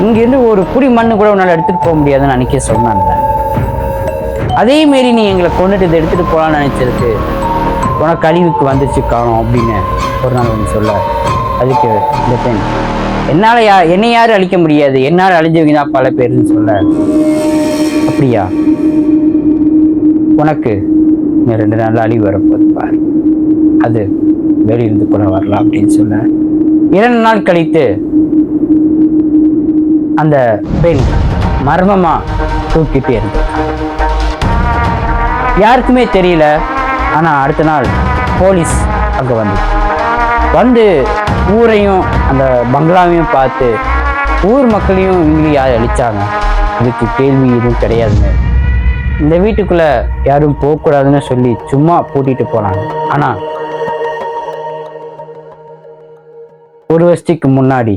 இங்கிருந்து ஒரு குடி மண்ணு கூட உன்னால் எடுத்துட்டு போக முடியாதுன்னு அன்னைக்கே சொன்னாங்க. அதே மாரி நீ எங்களை கொண்டுட்டு இதை எடுத்துட்டு போகலான்னு நினைச்சிருக்கு உனக்கு கழிவுக்கு வந்துச்சு காணும் அப்படின்னு ஒரு நாள் வந்து சொல்ல, அதுக்கு இந்த பெண் என்னால் என்னை யாரும் அழிக்க முடியாது, என்னால் அழிஞ்சவங்க தான் பல பேர்னு சொல்ல, அப்படியா உனக்கு இன்னும் 2 நாள் அழிவு வரப்போது பாரு, அது வெளியிருந்து கூட வரலாம் அப்படின்னு சொல்ல 2 நாள் கழித்து அந்த பெண் மர்மமா தூக்கிட்டு இருந்தாங்க. யாருக்குமே தெரியல. ஆனா அடுத்த நாள் போலீஸ் அங்க வந்து ஊரையும் அந்த பங்களாவையும் பார்த்து ஊர் மக்களையும் இவங்களையும் யார் அழிச்சாங்க, இதுக்கு கேள்வி எதுவும் கிடையாதுங்க, இந்த வீட்டுக்குள்ள யாரும் போகக்கூடாதுன்னு சொல்லி சும்மா பூட்டிட்டு போனாங்க. ஆனா 1 வருஷத்துக்கு முன்னாடி